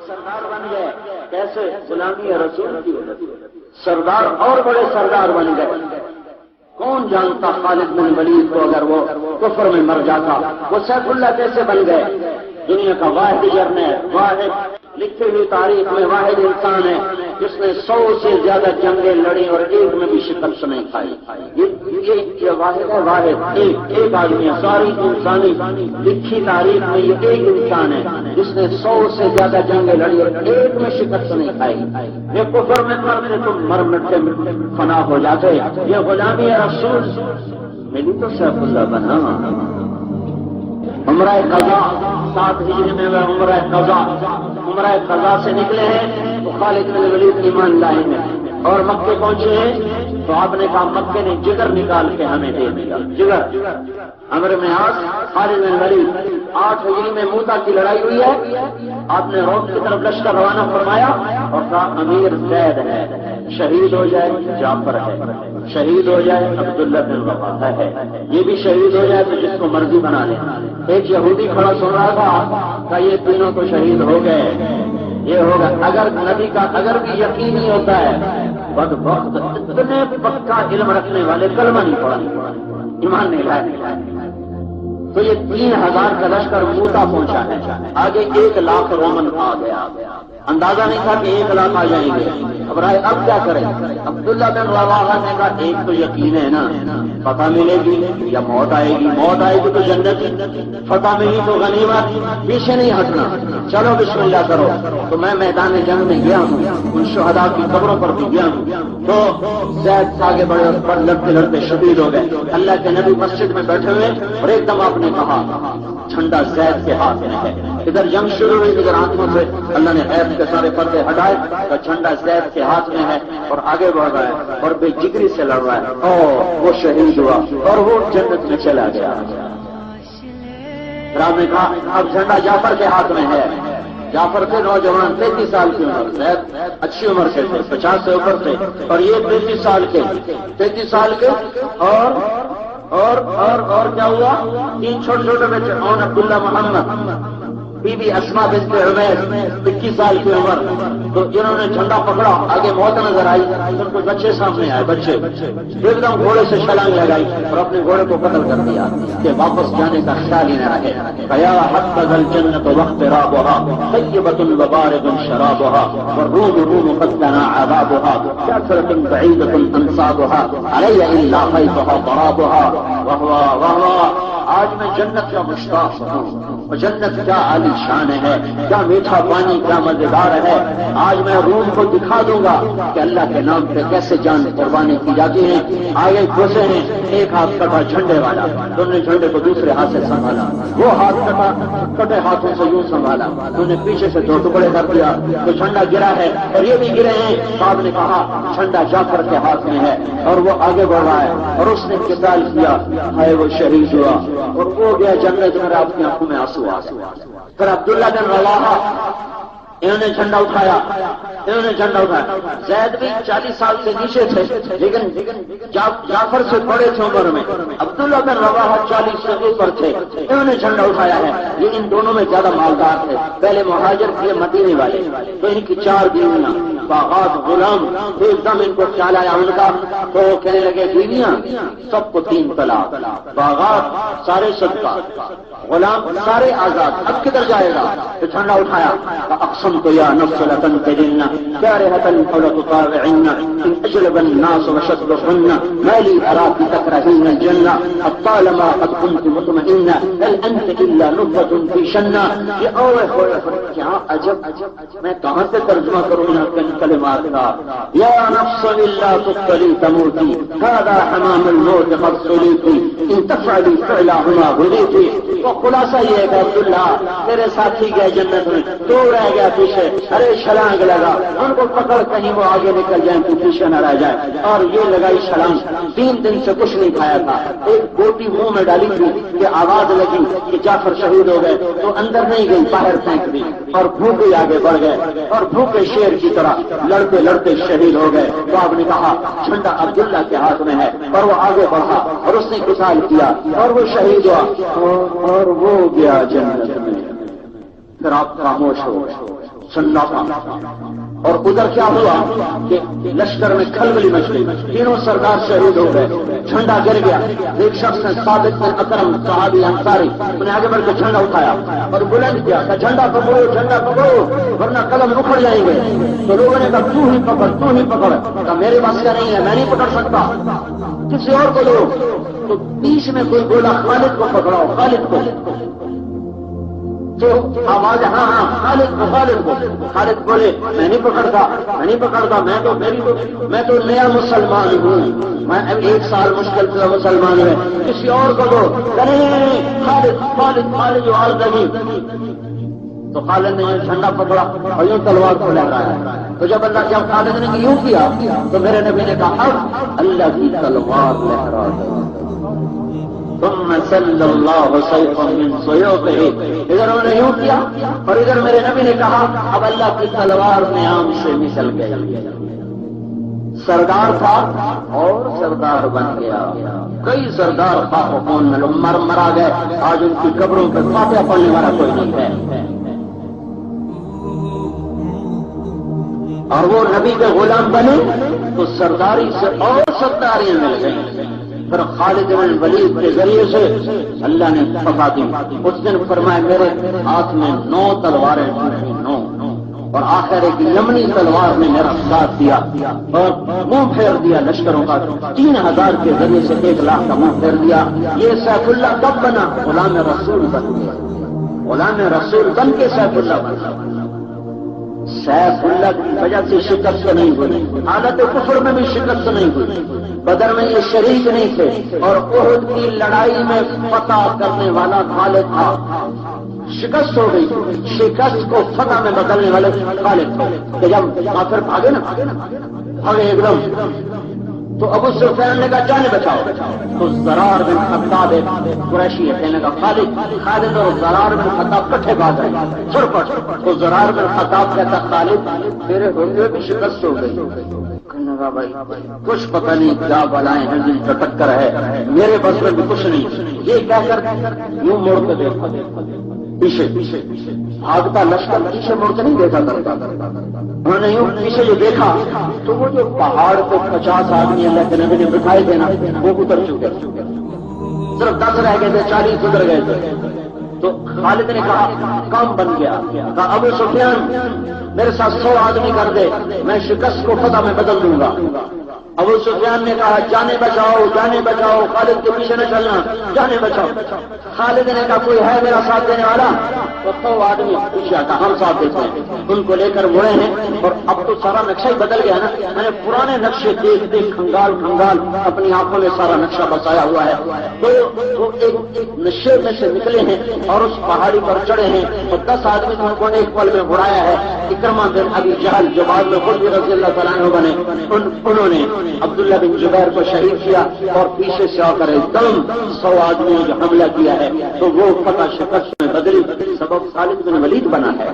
سردار بن گئے. کیسے؟ غلامی رسول کی وجہ سے سردار اور بڑے سردار بن گئے. کون جانتا خالد بن ولید کو اگر وہ کفر میں مر جاتا. وہ سیف اللہ کیسے بن گئے؟ دنیا کا واحد جرنیل، واحد لکھی ہوئی تاریخ میں واحد انسان ہے جس نے 100 سے زیادہ جنگیں لڑی اور ایک میں بھی شکست نہیں کھائی. یہ واحد ہے، واحد ایک آدمی ہے. ساری انسانی لکھی تاریخ میں یہ ایک انسان ہے جس نے 100 سے زیادہ جنگیں لڑی اور ایک میں شکست نہیں کھائی. یہ کفر میں مرتے تو مر مٹے فنا ہو جاتے. یہ غلامی رسول میری تو سیف اللہ بنا. عمرہ قضا 7 ہجری میں وہ عمرہ قضا سے نکلے ہیں تو خالد بن ولید ایمان لائے ہیں اور مکے پہنچے ہیں تو آپ نے کہا مکے نے جگر نکال کے ہمیں دے دیا. جگر عمرو بن عاص خالد بن ولید 8 ہجری میں موتا کی لڑائی ہوئی ہے. آپ نے روم کی طرف لشکر روانہ فرمایا اور کہا امیر زید ہے، شہید ہو جائے جعفر ہے، شہید ہو جائے عبداللہ بن رواحہ ہے، یہ بھی شہید ہو جائے تو جس کو مرضی بنا لے. ایک یہودی کھڑا سن رہا تھا کہ یہ تینوں تو شہید ہو گئے، یہ ہوگا. اگر نبی کا اگر بھی یقین ہی ہوتا ہے بد وقت اتنے پکا علم رکھنے والے کلمہ نہیں پڑا، ایمان نہیں لائے. تو یہ 3000 کا لشکر موتا پہنچا ہے. آگے 1 لاکھ رومن آ گیا. اندازہ نہیں تھا کہ 1 لاکھ آ جائیں گے. اب رائے اب کیا کریں؟ عبداللہ بن رواحہ نے کہا ایک تو یقین ہے نا، فتح ملے گی یا موت آئے گی. موت آئے گی تو جنت، فتح ملی تو غنیمت. پیچھے نہیں ہٹنا، چلو بسم اللہ کرو. تو میں میدان جنگ میں گیا ہوں، ان شہداء کی قبروں پر بھی گیا ہوں. تو زید آگے بڑھے اور لڑتے لڑتے شہید ہو گئے. اللہ کے نبی مسجد میں بیٹھے ہوئے اور ایک دم آپ نے کہا جھنڈا زید کے ہاتھ میں ہے. ادھر جنگ شروع ہوئی، ادھر آنکھوں سے اللہ نے غیب کے سارے پردے ہٹائے تو جھنڈا زید کے ہاتھ میں ہے اور آگے بڑھ رہا ہے اور بے جگری سے لڑ رہا ہے. اور وہ شہید ہوا اور وہ جنت میں چلا گیا. رام نے کہا اب جھنڈا جعفر کے ہاتھ میں ہے. جعفر تھے نوجوان، 33 سال کی عمر. زید اچھی عمر کے تھے، 50 سے اوپر تھے اور یہ 33 سال کے. اور کیا ہوا؟ 3 چھوٹے چھوٹے بچے، اون عبداللہ محمد، بی بی اسما بنت عمیر 21 سال کی عمر. تو انہوں نے جھنڈا پکڑا، آگے موت نظر آئی تو کچھ بچے سامنے آئے. بچے ایک دم گھوڑے سے چھلانگ لگائی اور اپنے گھوڑے کو قتل کر دیا کہ واپس جانے کا خیال ہی نہ رہے. قیا حتى الجنة واقترابها طيبة وبارد شرابها والروم روم قد دنا عذابها كأثرة بعيدة أنصابها علي إلا خيطها ضرابها وهو آج میں جنت کا مشتاق ہوں. جنت کیا عالی شان ہے، کیا میٹھا پانی، کیا مزیدار ہے. آج میں روم کو دکھا دوں گا کہ اللہ کے نام پہ کیسے جان قربانی کی جاتی ہے. آگے گھسے ہیں، ایک ہاتھ کٹا جھنڈے والا، انہوں نے جھنڈے کو دوسرے ہاتھ سے سنبھالا. وہ ہاتھ کٹا، کٹے ہاتھوں سے یوں سنبھالا. انہوں نے پیچھے سے 2 ٹکڑے کر دیا تو جھنڈا گرا ہے اور یہ بھی گرے ہیں. صاحب نے کہا جھنڈا جعفر کے ہاتھ میں ہے اور وہ آگے بڑھ رہا ہے اور اس نے قتال کیا ہے، وہ شہید ہوا اور وہ گیا جنت میں. آپ کی آنکھوں میں آنسو آ گئے. پھر عبداللہ بن رواحہ انہوں نے جھنڈا اٹھایا. زید بھی 40 سال سے نیچے تھے لیکن جعفر سے بڑے تھے عمر میں. عبداللہ بن رواحہ 40 سے اوپر تھے. انہوں نے جھنڈا اٹھایا ہے. یہ ان دونوں میں زیادہ مالدار تھے. پہلے مہاجر تھے مدینے والے، تو ان کی 4 بیویاں، باغات، غلام. تو ایک دم ان کو خیال آیا ان کا، تو کہنے لگے بیویاں سب کو 3 طلاق، باغات سارے صدقہ، غلام سارے آزاد. اب کدھر جائے گا؟ تو جھنڈا اٹھایا. اقسمت یا نفس لتنتهن كارهة او لتطاوعن ان اجلب الناس وشدهن ما لي اراك تكرهين الجنة طالما قد كنت مطمئنة هل انت الا نطفة في شنة. یہ اوے ہوئے کیا عجب، میں کہاں سے ترجمہ کروں ان کلمات کا. یا نفس الا تقتلي تموتي هذا حمام الموت قد صليتي ان تفعلي فعلهما غليتي. تو خلاصہ یہ ہے کہ عبداللہ تیرے ساتھی گئے جنت میں، تو رہ گیا پیچھے. ارے چھلانگ لگا، ان کو پکڑ کہیں وہ آگے نکل جائیں تو پیچھے نہ رہ جائے. اور یہ لگائی چھلانگ. 3 دن سے کچھ نہیں کھایا تھا. ایک گوٹی منہ میں ڈالی تھی کہ آواز لگی کہ جعفر شہید ہو گئے تو اندر نہیں گئی، باہر پھینک دی اور بھوکے آگے بڑھ گئے اور بھوکے شیر کی طرح لڑتے لڑتے شہید ہو گئے. تو آپ نے کہا جھنڈا عبداللہ کے ہاتھ میں ہے اور وہ آگے بڑھا اور اس نے قتال کیا اور وہ شہید ہوا اور وہ گیا جنت میں. پھر آپ خاموش ہو. جھنڈا تھا، اور ادھر کیا ہوا کہ لشکر میں کھلبلی مچ گئی، تینوں سردار شہید ہو گئے، جھنڈا گر گیا۔ ایک شخص نے ثابت بن اکرم صحابی انصاری انہیں آگے بڑھ کے جھنڈا اٹھایا اور بلند کیا کہ جھنڈا پکڑو، جھنڈا پکڑو ورنہ قدم اکھڑ جائیں گے۔ تو لوگوں نے کہا تو ہی پکڑ، تو ہی پکڑ۔ کہا میرے پاس کا نہیں ہے، میں نہیں پکڑ سکتا، کسی اور کو دو۔ تو بیچ میں کوئی بولا خالد کو پکڑاؤ، خالد کو۔ تو آواز ہاں ہاں خالد کو، خالد کو۔ خالد بولے میں نہیں پکڑتا، میں نہیں پکڑتا، میں تو نیا مسلمان ہوں، میں اب 1 سال مشکل سے مسلمان ہے، کسی اور کو دو۔ نہیں خالد، خالد، خالد جو عرض نہیں۔ تو خالد نے یہ جھنڈا پکڑا اور یوں تلوار کو لہرایا۔ تو جب اللہ جب خالد نے یوں کیا تو میرے نبی نے کہا اب اللہ کی تلوار لہرا دو۔ ثم صلی اللہ سیفا من سیوفہ، ادھر انہوں نے یوں کیا اور ادھر میرے نبی نے کہا اب اللہ کی تلوار نیام سے نکل گئی۔ سردار تھا اور سردار بن گیا۔ کئی سردار خاک و خون میں لوگ مرا گئے، آج ان کی قبروں پر فاتحہ پڑھنے والا کوئی نہیں ہے۔ اور وہ نبی کے غلام بنے تو سرداری سے اور سرداریاں مل گئیں۔ پھر خالد بن ولید کے ذریعے سے اللہ نے فتح دی۔ اس دن فرمایا میرے ہاتھ میں 9 تلواریں تھیں، 9، اور آخر ایک یمنی تلوار نے میرا ساتھ دیا اور منہ پھیر دیا لشکروں کا۔ 3000 کے ذریعے سے 1 لاکھ کا منہ پھیر دیا۔ یہ سیف اللہ کب بنا؟ غلام رسول بن گیا، غلام رسول بن کے سیف اللہ بنا۔ سیف اللہ کی وجہ سے شکست نہیں ہوئی، حالت کفر میں بھی شکست نہیں ہوئی، بدر میں یہ شریک نہیں تھے، اور احد کی لڑائی میں فتح کرنے والا خالد تھا۔ شکست ہو گئی، شکست کو فتح میں بدلنے والے خالد تھے کہ جب کافر بھاگے نا، بھاگے ایک دم، تو ابو سفیان نے کہا جانے بچاؤ۔ تو زرار بن خطاب قریشی ہے، کہنے کا خالد اور زرار بن خطاب کٹھے بھاگ رہے چھڑپٹ۔ تو زرار بن خطاب کہتا خالد تیرے ہوئے بھی شکست ہو گئی۔ کہنے کا بھائی کچھ پتہ نہیں کیا بلائیں ہیں جن کا ٹکر ہے، میرے بس میں بھی کچھ نہیں۔ یہ کہہ کر یوں موڑ کے دیکھا پیچھے بھاگتا لشکر پیچھے مڑ کے نہیں دیکھا کرتا۔ انہوں نے یوں پیچھے جو دیکھا تو وہ جو پہاڑ کو 50 آدمی اللہ کے نبی نے بٹھائے تھے نا وہ اتر چکے، صرف 10 رہ گئے تھے، 40 اتر گئے تھے۔ تو خالد نے کہا کام بن گیا، کہا ابو سفیان میرے ساتھ 100 آدمی کر دے، میں شکست کو فتح میں بدل دوں گا۔ ابو سفیان نے کہا جانے بچاؤ، جانے بچاؤ، خالد کے پیچھے نہ چلنا، جانے بچاؤ۔ خالد نے کہا کوئی ہے میرا ساتھ دینے والا؟ تو 100 آدمی پیچھے آتا، ہم ساتھ دیتے ہیں۔ ان کو لے کر مڑے ہیں، اور اب تو سارا نقشہ ہی بدل گیا نا، میں نے پرانے نقشے دیکھ دیکھ کھنگال کھنگال اپنی آنکھوں میں سارا نقشہ بسایا ہوا ہے۔ تو وہ ایک نشے میں سے نکلے ہیں اور اس پہاڑی پر چڑھے ہیں، اور 10 آدمی ان کو ایک پل میں اڑایا ہے۔ اکرمہ بن ابی جہل جو بعد میں خود بھی رضی اللہ تعالیٰ عنہ بنے، انہوں نے عبداللہ بن زبیر کو شہید کیا، اور پیچھے سے آ کر ایک دم 100 آدمیوں جو حملہ کیا ہے، تو وہ فتح شکست میں بدلی، سبب خالد بن ولید بنا ہے۔